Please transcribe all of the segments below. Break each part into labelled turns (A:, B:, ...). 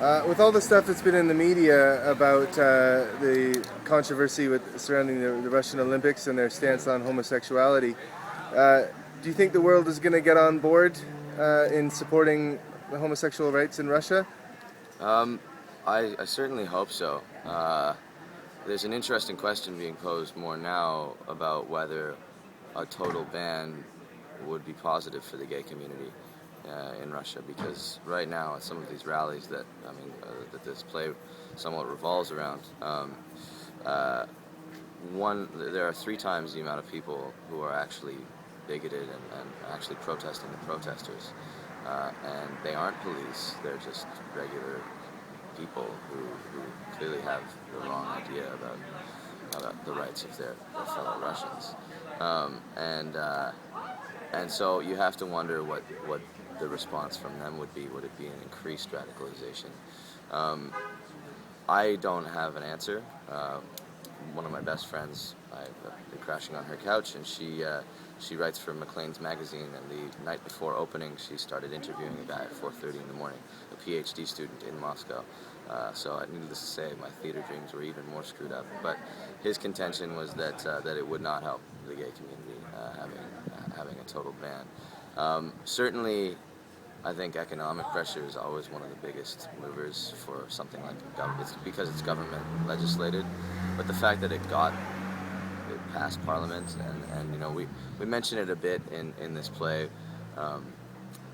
A: With all the stuff that's been in the media about the controversy surrounding the Russian Olympics and their stance on homosexuality, do you think the world is going to get on board in supporting the homosexual rights in Russia?
B: Um, I certainly hope so. There's an interesting question being posed more now about whether a total ban would be positive for the gay community in Russia, because right now at some of these rallies that this play somewhat revolves around, there are three times the amount of people who are actually bigoted and actually protesting the protesters, and they aren't police; they're just regular people who clearly have the wrong idea about the rights of their fellow Russians. And so you have to wonder what the response from them would be. Would it be an increased radicalization? Um, I don't have an answer. One of my best friends, I've been crashing on her couch, and she writes for Maclean's magazine. And the night before opening, she started interviewing a guy at 4:30 in the morning, a PhD student in Moscow. So needless to say, my theater dreams were even more screwed up. But his contention was that it would not help the gay community having a total ban. Certainly, I think economic pressure is always one of the biggest movers for something like government. It's because it's government legislated, but the fact that it passed Parliament, and we mention it a bit in this play, um,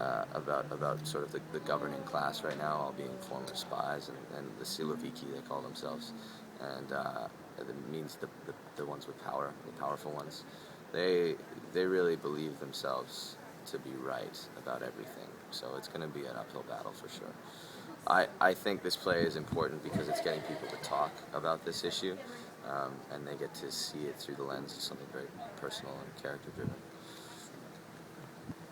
B: about sort of the governing class right now, all being former spies and the Siloviki they call themselves, and it means the ones with power, the powerful ones. They really believe themselves to be right about everything. So it's going to be an uphill battle for sure. I think this play is important because it's getting people to talk about this issue, and they get to see it through the lens of something very personal and character driven.